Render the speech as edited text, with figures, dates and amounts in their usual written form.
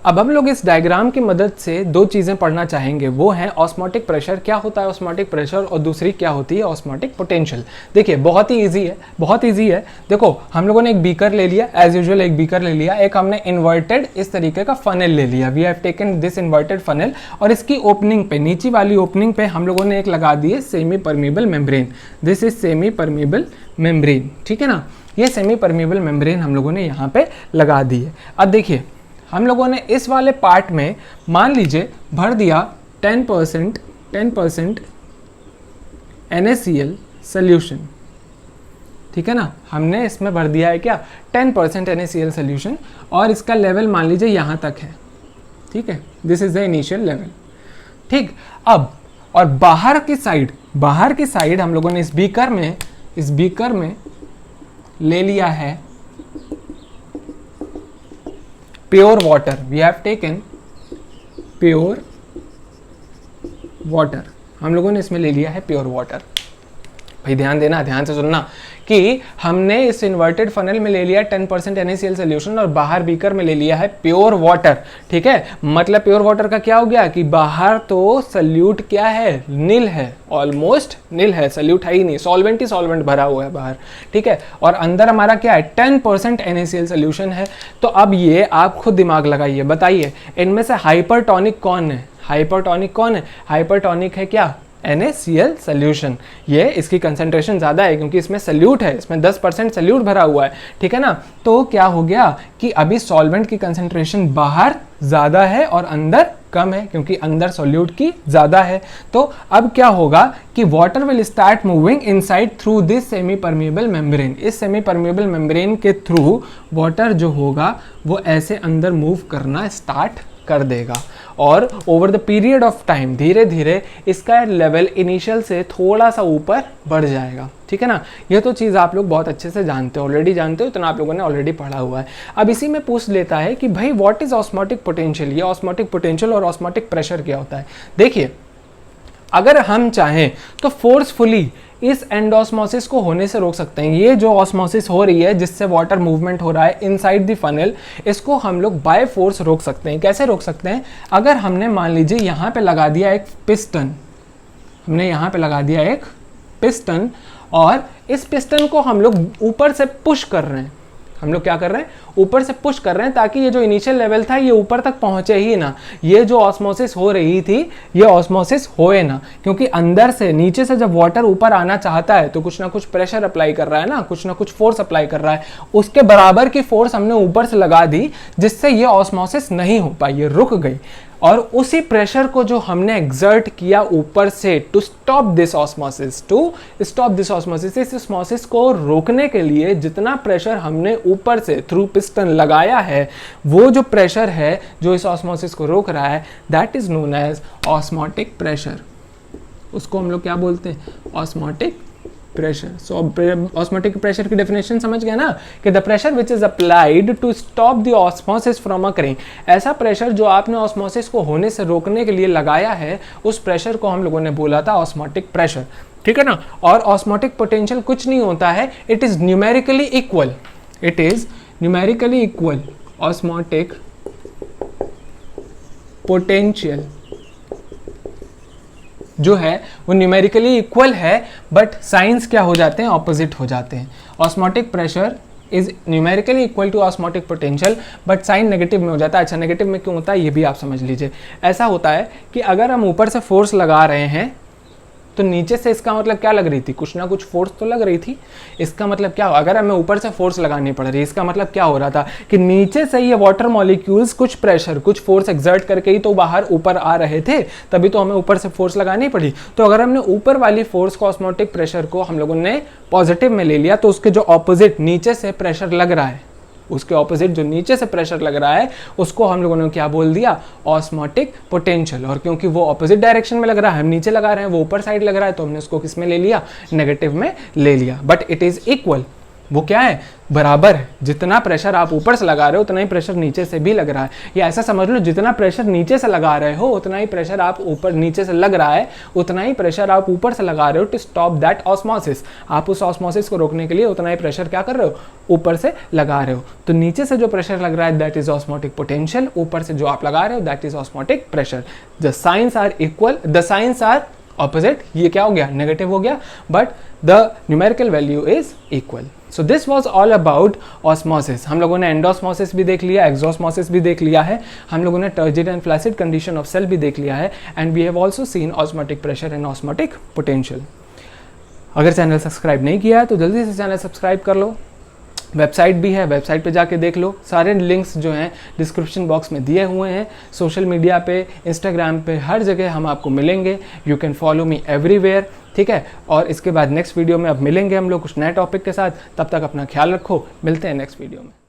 अब हम लोग इस डायग्राम की मदद से दो चीज़ें पढ़ना चाहेंगे, वो है ऑस्मोटिक प्रेशर, क्या होता है ऑस्मोटिक प्रेशर, और दूसरी क्या होती है ऑस्मोटिक पोटेंशियल। देखिए बहुत ही इजी है, बहुत इजी है। देखो हम लोगों ने एक बीकर ले लिया, एज यूजुअल एक बीकर ले लिया, एक हमने इन्वर्टेड इस तरीके का फनल ले लिया, we have taken this inverted funnel, और इसकी ओपनिंग पे, नीचे वाली ओपनिंग पे हम लोगों ने एक लगा दी है semi permeable membrane. This is semi permeable membrane, ठीक है ना। ये सेमी परमेबल मेम्ब्रेन हम लोगों ने यहाँ पे लगा दी है। अब देखिए हम लोगों ने इस वाले पार्ट में मान लीजिए भर दिया 10% NaCl सोल्यूशन, ठीक है ना। हमने इसमें भर दिया है क्या 10% NaCl सोल्यूशन, और इसका लेवल मान लीजिए यहाँ तक है, ठीक है, this is the initial level, ठीक। अब और बाहर की साइड हम लोगों ने इस बीकर में ले लिया है pure water, we have taken pure water, हम लोगों ने इसमें ले लिया है प्योर वाटर। भाई ध्यान देना, ध्यान से सुनना कि हमने इस इन्वर्टेड फनल में ले लिया 10% NaCl सोल्यूशन और बाहर बीकर में ले लिया है प्योर वाटर, ठीक है। मतलब प्योर वाटर का क्या हो गया कि बाहर तो सल्यूट क्या है, नील है, ऑलमोस्ट नील है, सल्यूट है ही नहीं, सॉल्वेंट ही सॉल्वेंट भरा हुआ है बाहर, ठीक है। और अंदर हमारा क्या है 10% NaCl सोल्यूशन है। तो अब ये आप खुद दिमाग लगाइए, बताइए इनमें से हाइपरटोनिक कौन है, हाइपरटोनिक है क्या NaCl सोल्यूशन। ये इसकी कंसंट्रेशन ज़्यादा है क्योंकि इसमें सल्यूट है, इसमें 10% सल्यूट भरा हुआ है, ठीक है ना। तो क्या हो गया कि अभी सॉल्वेंट की कंसंट्रेशन बाहर ज़्यादा है और अंदर कम है क्योंकि अंदर सॉल्यूट की ज़्यादा है। तो अब क्या होगा कि water will start moving inside through this semi permeable membrane. इस सेमी परमेबल मेम्ब्रेन के थ्रू वाटर जो होगा वो ऐसे अंदर मूव करना स्टार्ट कर देगा, और over the period of time धीरे धीरे इसका लेवल इनिशियल से थोड़ा सा ऊपर बढ़ जाएगा, ठीक है ना। ये तो चीज़ आप लोग बहुत अच्छे से जानते हो, ऑलरेडी जानते हो, इतना आप लोगों ने ऑलरेडी पढ़ा हुआ है। अब इसी में पूछ लेता है कि भाई व्हाट इज ऑस्मोटिक पोटेंशियल, ये ऑस्मोटिक पोटेंशियल और ऑस्मोटिक प्रेशर क्या होता है। देखिए अगर हम चाहें तो फोर्सफुली इस एंडोस्मोसिस को होने से रोक सकते हैं। ये जो ऑस्मोसिस हो रही है जिससे वाटर मूवमेंट हो रहा है इनसाइड द फनल, इसको हम लोग बाय फोर्स रोक सकते हैं। कैसे रोक सकते हैं, अगर हमने मान लीजिए यहाँ पे लगा दिया एक पिस्टन, हमने यहाँ पे लगा दिया एक पिस्टन, और इस पिस्टन को हम लोग ऊपर से पुश कर रहे हैं, हम लोग क्या कर रहे हैं ऊपर से पुश कर रहे हैं ताकि ये जो इनिशियल लेवल था ये ऊपर तक पहुंचे ही ना, ये जो ऑस्मोसिस हो रही थी ये ऑस्मोसिस होए ना, क्योंकि अंदर से नीचे से जब वाटर ऊपर आना चाहता है तो कुछ ना कुछ प्रेशर अप्लाई कर रहा है ना, कुछ ना कुछ फोर्स अप्लाई कर रहा है, उसके बराबर की फोर्स हमने ऊपर से लगा दी जिससे ये ऑस्मोसिस नहीं हो पाई, ये रुक गई। और उसी प्रेशर को जो हमने एक्सर्ट किया ऊपर से टू स्टॉप दिस ऑस्मोसिस, इस ऑस्मोसिस को रोकने के लिए जितना प्रेशर हमने ऊपर से थ्रू पिस्टन लगाया है, वो जो प्रेशर है जो इस ऑस्मोसिस को रोक रहा है, that is known as osmotic pressure. उसको हम लोग क्या बोलते हैं, osmotic pressure. So osmotic pressure की डेफिनेशन समझ गया ना, कि the pressure which is applied to stop the osmosis from occurring. ऐसा प्रेशर जो आपने ऑस्मोसिस को होने से रोकने के लिए लगाया है, उस प्रेशर को हम लोगों ने बोला था ऑस्मोटिक प्रेशर, ठीक है ना। और ऑस्मोटिक पोटेंशियल कुछ नहीं होता है, it is numerically equal, it is numerically equal, osmotic potential जो है वो न्यूमेरिकली इक्वल है, बट साइंस क्या हो जाते हैं, ऑपोजिट हो जाते हैं। Osmotic pressure is numerically equal to osmotic potential, but sign negative में हो जाता है। अच्छा नेगेटिव में क्यों होता है ये भी आप समझ लीजिए। ऐसा होता है कि अगर हम ऊपर से फोर्स लगा रहे हैं तो नीचे से इसका मतलब क्या लग रही थी, कुछ ना कुछ फोर्स तो लग रही थी। इसका मतलब क्या, अगर हमें ऊपर से फोर्स लगानी पड़ रही है, इसका मतलब क्या हो रहा था कि नीचे से ये वाटर मॉलिक्यूल्स कुछ प्रेशर, कुछ फोर्स एक्सर्ट करके ही तो बाहर ऊपर आ रहे थे, तभी तो हमें ऊपर से फोर्स लगानी पड़ी। तो अगर हमने ऊपर वाली फोर्स को, ऑस्मोटिक प्रेशर को हम लोगों ने पॉजिटिव में ले लिया, तो उसके जो ऑपोजिट नीचे से प्रेशर लग रहा है, उसके ऑपोजिट जो नीचे से प्रेशर लग रहा है, उसको हम लोगों ने क्या बोल दिया, ऑस्मोटिक पोटेंशियल। और क्योंकि वो ऑपोजिट डायरेक्शन में लग रहा है, हम नीचे लगा रहे हैं, वो ऊपर साइड लग रहा है, तो हमने उसको किस में ले लिया, नेगेटिव में ले लिया। बट इट इज इक्वल, वो क्या है, बराबर है। जितना प्रेशर आप ऊपर से लगा रहे हो उतना ही प्रेशर नीचे से भी लग रहा है, या ऐसा समझ लो जितना प्रेशर नीचे से लगा रहे हो उतना ही प्रेशर आप ऊपर, नीचे से लग रहा है उतना ही प्रेशर आप ऊपर से लगा रहे हो टू स्टॉप दैट ऑस्मोसिस। आप उस ऑस्मोसिस को रोकने के लिए उतना ही प्रेशर क्या कर रहे हो, ऊपर से लगा रहे हो। तो नीचे से जो प्रेशर लग रहा है दैट इज ऑस्मोटिक पोटेंशियल, ऊपर से जो आप लगा रहे हो that is osmotic pressure. The signs are equal, the signs are opposite, ये क्या हो गया, नेगेटिव हो गया, but the numerical value is equal. So this was all about osmosis. हम लोगों ने एंडोस्मोसिस भी देख लिया, एक्सोस्मोसिस भी देख लिया है, हम लोगों ने turgid and flaccid condition of cell भी देख लिया है, and we have also seen osmotic pressure and osmotic potential. अगर चैनल सब्सक्राइब नहीं किया है तो जल्दी से चैनल सब्सक्राइब कर लो। वेबसाइट भी है, वेबसाइट पे जाके देख लो, सारे लिंक्स जो हैं डिस्क्रिप्शन बॉक्स में दिए हुए हैं। सोशल मीडिया पे, इंस्टाग्राम पे, हर जगह हम आपको मिलेंगे। You can follow me everywhere, ठीक है। और इसके बाद नेक्स्ट वीडियो में अब मिलेंगे हम लोग कुछ नए टॉपिक के साथ। तब तक अपना ख्याल रखो, मिलते हैं नेक्स्ट वीडियो में।